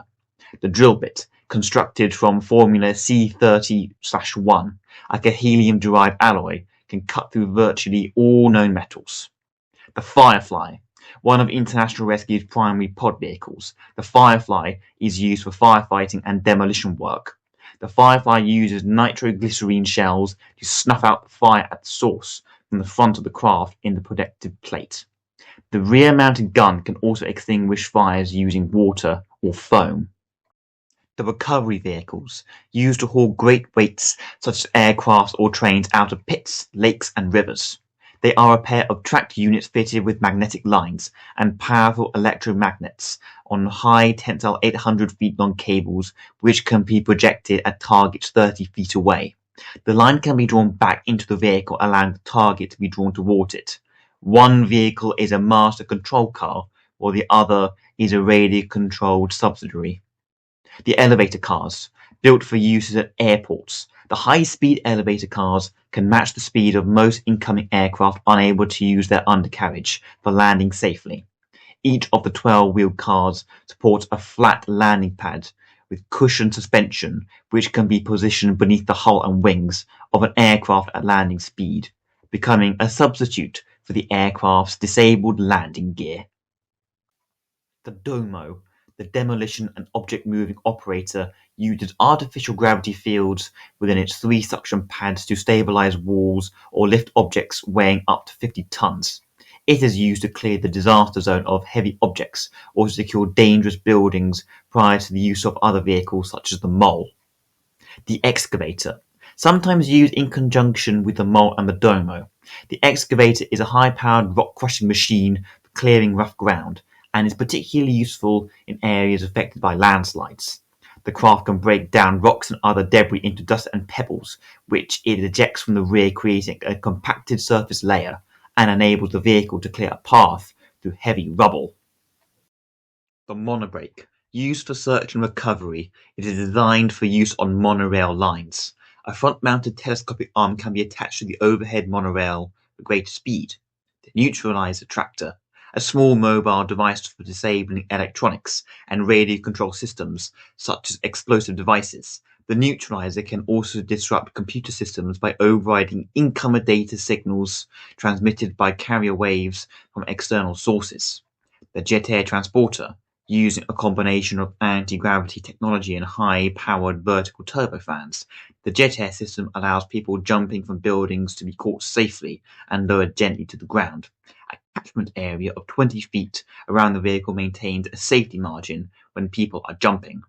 The drill bit, constructed from Formula C30/1, like a helium-derived alloy, can cut through virtually all known metals. The Firefly, one of International Rescue's primary pod vehicles. The Firefly is used for firefighting and demolition work. The Firefly uses nitroglycerine shells to snuff out the fire at the source from the front of the craft in the protective plate. The rear-mounted gun can also extinguish fires using water or foam. The recovery vehicles, used to haul great weights such as aircraft or trains out of pits, lakes and rivers. They are a pair of tracked units fitted with magnetic lines and powerful electromagnets on high tensile 800 feet long cables which can be projected at targets 30 feet away. The line can be drawn back into the vehicle, allowing the target to be drawn towards it. One vehicle is a master control car, while the other is a radio-controlled subsidiary. The elevator cars, built for uses at airports. The high-speed elevator cars can match the speed of most incoming aircraft unable to use their undercarriage for landing safely. Each of the 12-wheeled cars supports a flat landing pad with cushioned suspension which can be positioned beneath the hull and wings of an aircraft at landing speed, becoming a substitute for the aircraft's disabled landing gear. The Domo, the demolition and object moving operator, uses artificial gravity fields within its 3 suction pads to stabilize walls or lift objects weighing up to 50 tons. It is used to clear the disaster zone of heavy objects or to secure dangerous buildings prior to the use of other vehicles such as the Mole. The Excavator, sometimes used in conjunction with the Mole and the Domo. The Excavator is a high-powered rock-crushing machine for clearing rough ground, and is particularly useful in areas affected by landslides. The The craft can break down rocks and other debris into dust and pebbles, which it ejects from the rear, creating a compacted surface layer and enables the vehicle to clear a path through heavy rubble. The monobrake, used for search and recovery, it is designed for use on monorail lines. A front-mounted telescopic arm can be attached to the overhead monorail for greater speed. The neutralizer tractor, a small mobile device for disabling electronics and radio control systems, such as explosive devices. The neutralizer can also disrupt computer systems by overriding incoming data signals transmitted by carrier waves from external sources. The jet air transporter, using a combination of anti-gravity technology and high-powered vertical turbofans. The jet air system allows people jumping from buildings to be caught safely and lowered gently to the ground. A catchment area of 20 feet around the vehicle maintains a safety margin when people are jumping.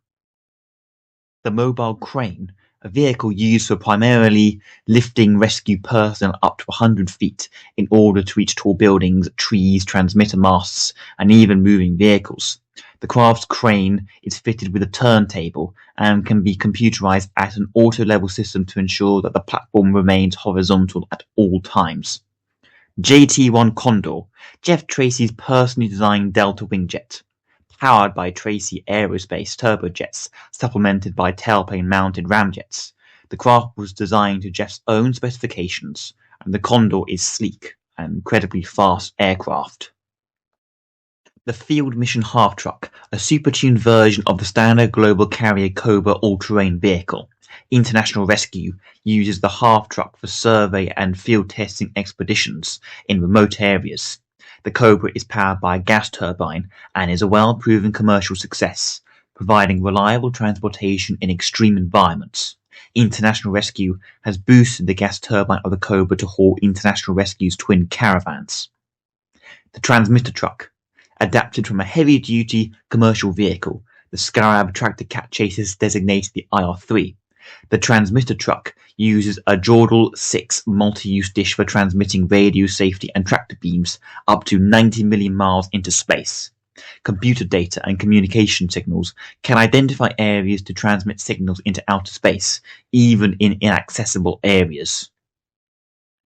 The mobile crane, a vehicle used for primarily lifting rescue personnel up to 100 feet in order to reach tall buildings, trees, transmitter masts, and even moving vehicles. The craft's crane is fitted with a turntable and can be computerized at an auto-level system to ensure that the platform remains horizontal at all times. JT-1 Condor, Jeff Tracy's personally designed Delta wingjet. Powered by Tracy Aerospace turbojets, supplemented by tailplane-mounted ramjets. The craft was designed to Jeff's own specifications, and the Condor is sleek and incredibly fast aircraft. The Field Mission Half-Truck, a super-tuned version of the standard Global Carrier Cobra all-terrain vehicle. International Rescue uses the half-truck for survey and field testing expeditions in remote areas. The Cobra is powered by a gas turbine and is a well-proven commercial success, providing reliable transportation in extreme environments. International Rescue has boosted the gas turbine of the Cobra to haul International Rescue's twin caravans. The Transmitter Truck, adapted from a heavy-duty commercial vehicle, the Scarab tractor cat chases designated the IR-3. The transmitter truck uses a Jordal 6 multi-use dish for transmitting radio safety and tractor beams up to 90 million miles into space. Computer data and communication signals can identify areas to transmit signals into outer space, even in inaccessible areas.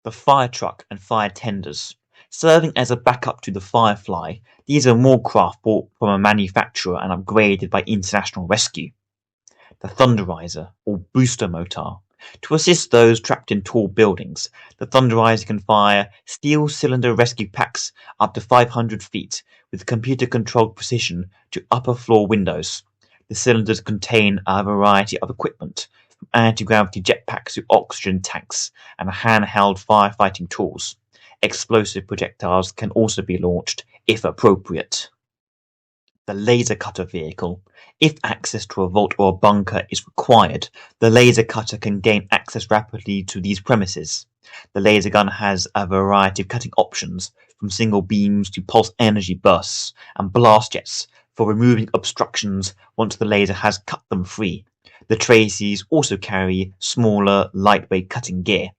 The fire truck and fire tenders. Serving as a backup to the Firefly, these are more craft bought from a manufacturer and upgraded by International Rescue. The Thunderizer, or booster motor. To assist those trapped in tall buildings, the Thunderizer can fire steel cylinder rescue packs up to 500 feet with computer-controlled precision to upper floor windows. The cylinders contain a variety of equipment, from anti-gravity jetpacks to oxygen tanks and handheld firefighting tools. Explosive projectiles can also be launched, if appropriate. The laser cutter vehicle. If access to a vault or a bunker is required, the laser cutter can gain access rapidly to these premises. The laser gun has a variety of cutting options, from single beams to pulse energy bursts and blast jets for removing obstructions once the laser has cut them free. The Tracys also carry smaller, lightweight cutting gear.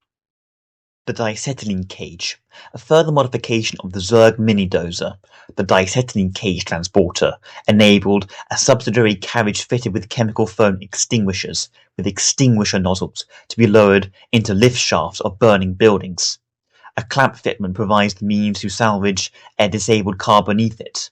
The Dicetylene Cage, a further modification of the Zerg mini-dozer. The Dicetylene Cage transporter enabled a subsidiary carriage fitted with chemical foam extinguishers with extinguisher nozzles to be lowered into lift shafts of burning buildings. A clamp fitment provides the means to salvage a disabled car beneath it.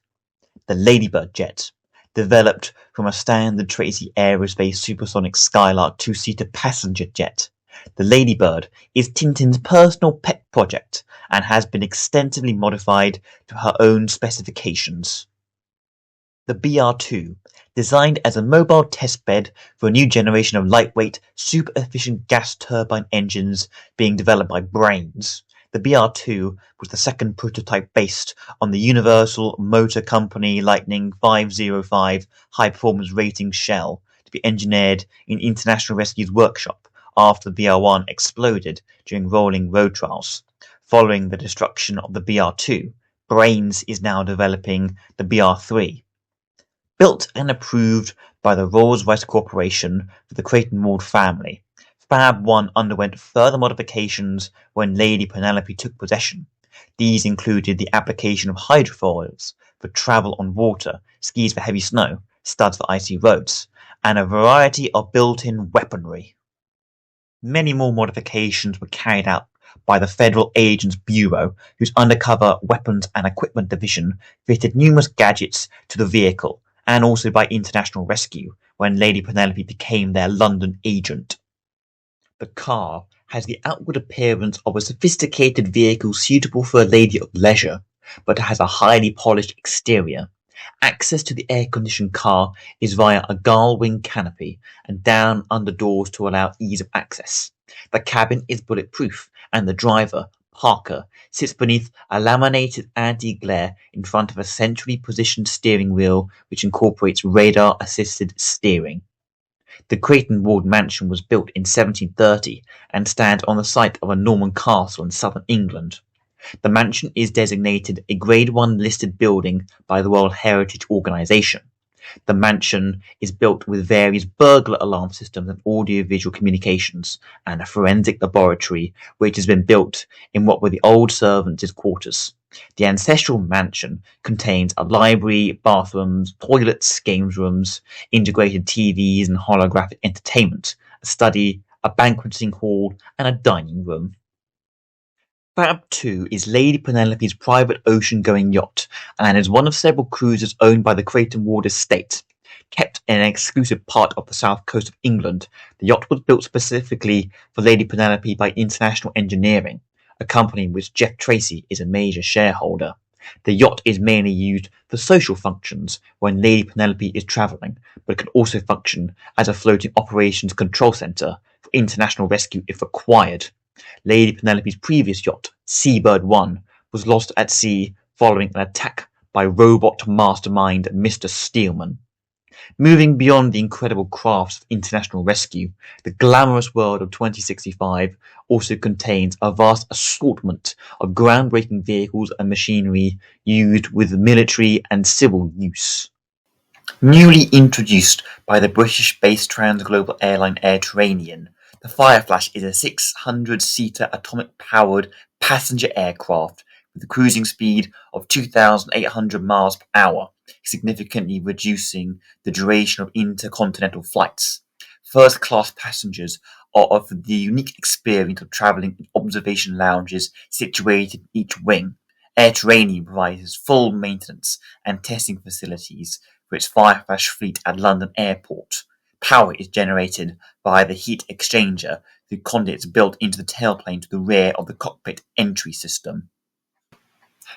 The Ladybird jet, developed from a standard Tracy Aerospace supersonic Skylark two-seater passenger jet. The Ladybird is Tintin's personal pet project and has been extensively modified to her own specifications. The BR-2, designed as a mobile testbed for a new generation of lightweight, super-efficient gas turbine engines being developed by Brains. The BR-2 was the second prototype based on the Universal Motor Company Lightning 505 high-performance rating shell to be engineered in International Rescue's workshop after the BR-1 exploded during rolling road trials. Following the destruction of the BR-2, Brains is now developing the BR-3. Built and approved by the Rolls-Royce Corporation for the Creighton Ward family, Fab 1 underwent further modifications when Lady Penelope took possession. These included the application of hydrofoils for travel on water, skis for heavy snow, studs for icy roads, and a variety of built-in weaponry. Many more modifications were carried out by the Federal Agents Bureau, whose Undercover Weapons and Equipment Division fitted numerous gadgets to the vehicle, and also by International Rescue, when Lady Penelope became their London agent. The car has the outward appearance of a sophisticated vehicle suitable for a lady of leisure, but has a highly polished exterior. Access to the air-conditioned car is via a gull wing canopy and down under doors to allow ease of access. The cabin is bulletproof, and the driver, Parker, sits beneath a laminated anti-glare in front of a centrally positioned steering wheel which incorporates radar-assisted steering. The Creighton Ward mansion was built in 1730 and stands on the site of a Norman castle in southern England. The mansion is designated a Grade 1 listed building by the World Heritage Organization. The mansion is built with various burglar alarm systems and audio-visual communications, and a forensic laboratory which has been built in what were the old servants' quarters. The ancestral mansion contains a library, bathrooms, toilets, games rooms, integrated TVs and holographic entertainment, a study, a banqueting hall, and a dining room. Fab 2 is Lady Penelope's private ocean-going yacht and is one of several cruisers owned by the Creighton Ward estate. Kept in an exclusive part of the south coast of England, the yacht was built specifically for Lady Penelope by International Engineering, a company in which Jeff Tracy is a major shareholder. The yacht is mainly used for social functions when Lady Penelope is travelling, but can also function as a floating operations control centre for international rescue if required. Lady Penelope's previous yacht, Seabird 1, was lost at sea following an attack by robot mastermind Mr. Steelman. Moving beyond the incredible crafts of international rescue, the glamorous world of 2065 also contains a vast assortment of groundbreaking vehicles and machinery used with military and civil use. Newly introduced by the British-based transglobal airline Air-Turanian, the Fireflash is a 600-seater atomic-powered passenger aircraft with a cruising speed of 2,800 miles per hour, significantly reducing the duration of intercontinental flights. First-class passengers are offered the unique experience of travelling in observation lounges situated in each wing. Air-Turanian provides full maintenance and testing facilities for its Fireflash fleet at London Airport. Power is generated by the heat exchanger through conduits built into the tailplane to the rear of the cockpit entry system.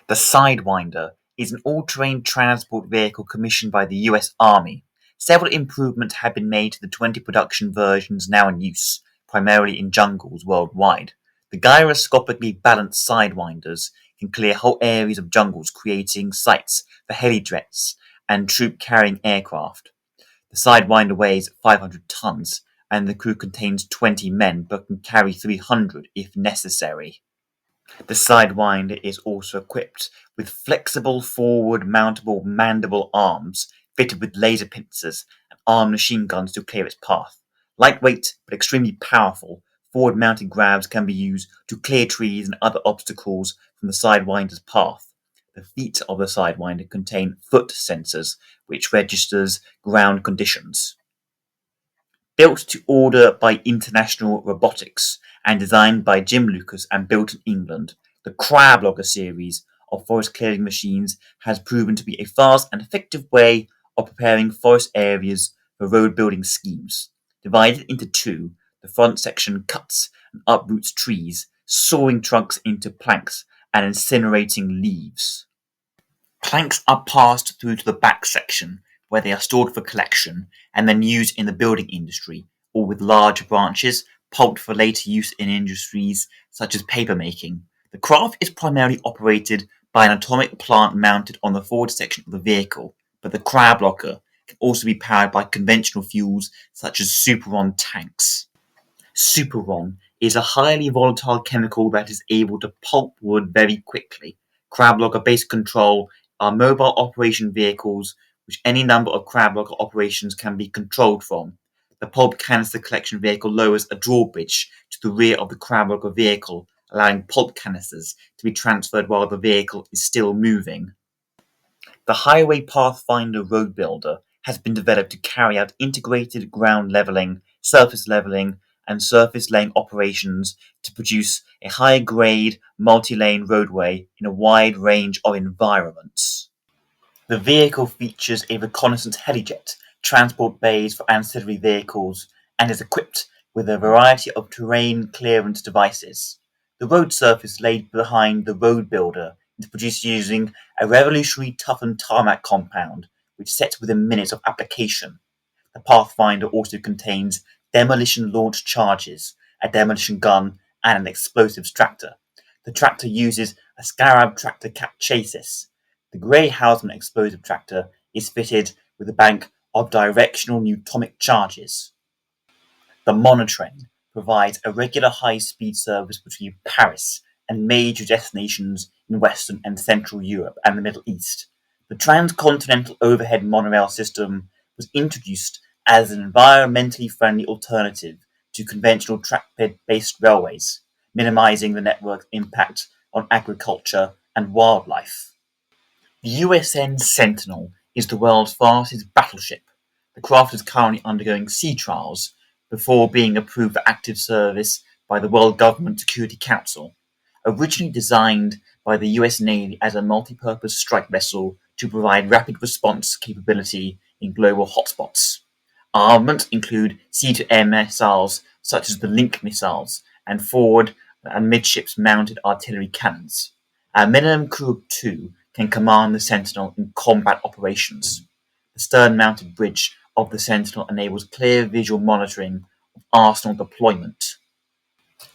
The Sidewinder is an all-terrain transport vehicle commissioned by the US Army. Several improvements have been made to the 20 production versions now in use, primarily in jungles worldwide. The gyroscopically balanced Sidewinders can clear whole areas of jungles, creating sites for heli-jets and troop-carrying aircraft. The Sidewinder weighs 500 tons, and the crew contains 20 men, but can carry 300 if necessary. The Sidewinder is also equipped with flexible forward-mountable mandible arms fitted with laser pincers and armed machine guns to clear its path. Lightweight but extremely powerful, forward-mounted grabs can be used to clear trees and other obstacles from the Sidewinder's path. The feet of the Sidewinder contain foot sensors, which registers ground conditions. Built to order by International Robotics and designed by Jim Lucas and built in England, the Crablogger series of forest clearing machines has proven to be a fast and effective way of preparing forest areas for road building schemes. Divided into two, the front section cuts and uproots trees, sawing trunks into planks and incinerating leaves. Planks are passed through to the back section, where they are stored for collection and then used in the building industry, or with larger branches, pulped for later use in industries such as papermaking. The craft is primarily operated by an atomic plant mounted on the forward section of the vehicle, but the Crablogger can also be powered by conventional fuels such as Superon tanks. Superon is a highly volatile chemical that is able to pulp wood very quickly. Crablogger Base Control are mobile operation vehicles which any number of Crablogger operations can be controlled from. The pulp canister collection vehicle lowers a drawbridge to the rear of the Crablogger vehicle, allowing pulp canisters to be transferred while the vehicle is still moving. The Highway Pathfinder Road Builder has been developed to carry out integrated ground leveling, surface leveling, and surface laying operations to produce a high-grade, multi-lane roadway in a wide range of environments. The vehicle features a reconnaissance helijet, transport bays for ancillary vehicles, and is equipped with a variety of terrain clearance devices. The road surface laid behind the road builder is produced using a revolutionary toughened tarmac compound, which sets within minutes of application. The Pathfinder also contains demolition launch charges, a demolition gun, and an explosives tractor. The tractor uses a Scarab tractor cap chassis. The Grey Houseman explosive tractor is fitted with a bank of directional neutomic charges. The Monotrain provides a regular high-speed service between Paris and major destinations in Western and Central Europe and the Middle East. The transcontinental overhead monorail system was introduced as an environmentally friendly alternative to conventional trackbed-based railways, minimizing the network's impact on agriculture and wildlife. The USN Sentinel is the world's fastest battleship. The craft is currently undergoing sea trials before being approved for active service by the World Government Security Council. Originally designed by the US Navy as a multi-purpose strike vessel to provide rapid response capability in global hotspots. Armaments include sea-to-air missiles such as the Link missiles and forward and midships mounted artillery cannons. A minimum crew of 2 can command the Sentinel in combat operations. The stern-mounted bridge of the Sentinel enables clear visual monitoring of arsenal deployment.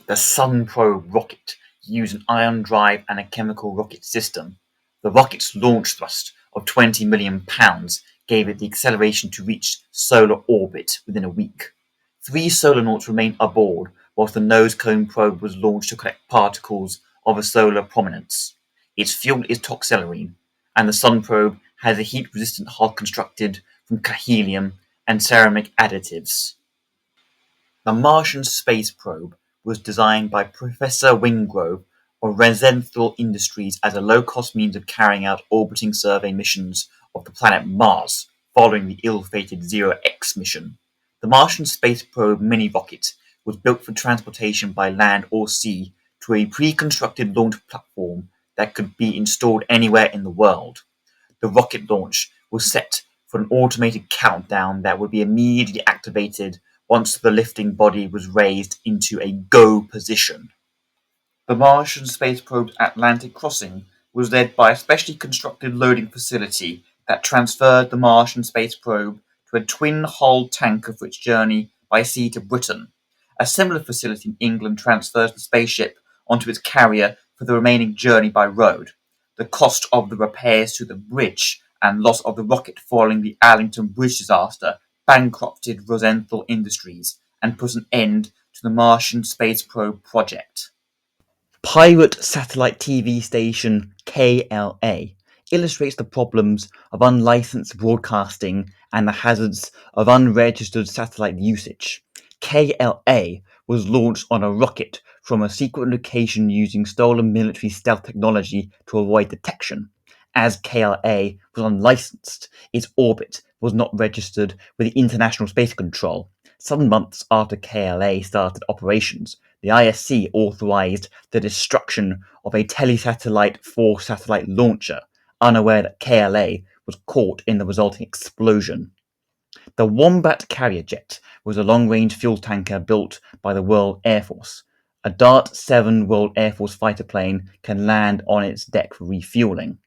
The Sun Probe rocket used an ion drive and a chemical rocket system. The rocket's launch thrust of £20 million gave it the acceleration to reach solar orbit within a week. 3 solar nauts remained aboard whilst the nose cone probe was launched to collect particles of a solar prominence. Its fuel is toxelerine, and the Sun Probe has a heat-resistant hull constructed from helium and ceramic additives. The Martian Space Probe was designed by Professor Wingrove of Rosenthal Industries as a low-cost means of carrying out orbiting survey missions of the planet Mars, following the ill-fated Zero-X mission. The Martian Space Probe mini-rocket was built for transportation by land or sea to a pre-constructed launch platform that could be installed anywhere in the world. The rocket launch was set for an automated countdown that would be immediately activated once the lifting body was raised into a go position. The Martian Space Probe's Atlantic crossing was led by a specially constructed loading facility that transferred the Martian Space Probe to a twin-hull tanker for its journey by sea to Britain. A similar facility in England transfers the spaceship onto its carrier for the remaining journey by road. The cost of the repairs to the bridge and loss of the rocket following the Arlington Bridge disaster bankrupted Rosenthal Industries and put an end to the Martian Space Probe project. Pirate satellite TV station KLA illustrates the problems of unlicensed broadcasting and the hazards of unregistered satellite usage. KLA was launched on a rocket from a secret location using stolen military stealth technology to avoid detection. As KLA was unlicensed, its orbit was not registered with the International Space Control. Some months after KLA started operations, the ISC authorized the destruction of a telesatellite 4-satellite launcher, unaware that KLA was caught in the resulting explosion. The Wombat carrier jet was a long-range fuel tanker built by the World Air Force. A Dart-7 World Air Force fighter plane can land on its deck for refueling.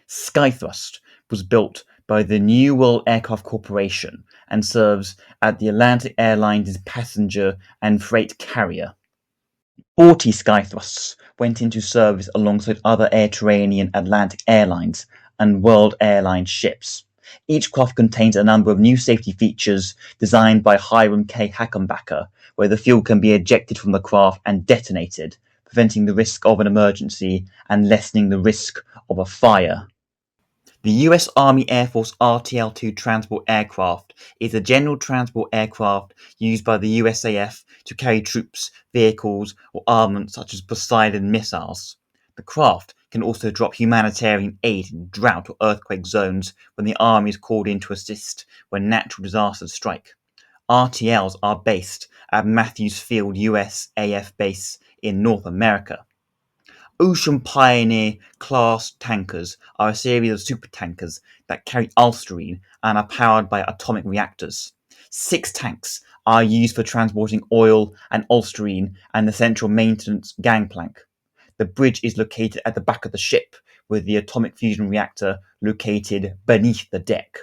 Skythrust was built by the New World Aircraft Corporation and serves as the Atlantic Airlines' passenger and freight carrier. 40 Skythrusts went into service alongside other Air-Turanian Atlantic Airlines and World Airlines ships. Each craft contains a number of new safety features designed by Hiram K. Hackenbacker, where the fuel can be ejected from the craft and detonated, preventing the risk of an emergency and lessening the risk of a fire. The U.S. Army Air Force RTL-2 transport aircraft is a general transport aircraft used by the USAF to carry troops, vehicles, or armaments such as Poseidon missiles. The craft can also drop humanitarian aid in drought or earthquake zones when the army is called in to assist when natural disasters strike. RTLs are based at Matthews Field USAF Base in North America. Ocean Pioneer class tankers are a series of supertankers that carry ulsterine and are powered by atomic reactors. 6 tanks are used for transporting oil and ulsterine and the central maintenance gangplank. The bridge is located at the back of the ship, with the atomic fusion reactor located beneath the deck.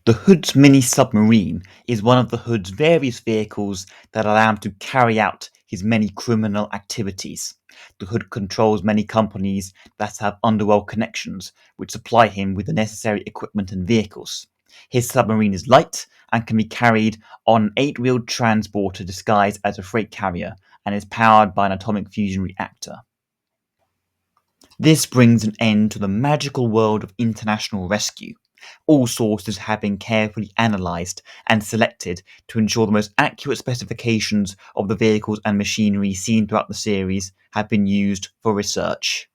The Hood's mini-submarine is one of the Hood's various vehicles that allow him to carry out his many criminal activities. The Hood controls many companies that have underworld connections, which supply him with the necessary equipment and vehicles. His submarine is light and can be carried on an 8-wheeled transporter disguised as a freight carrier and is powered by an atomic fusion reactor. This brings an end to the magical world of international rescue. All sources have been carefully analysed and selected to ensure the most accurate specifications of the vehicles and machinery seen throughout the series have been used for research.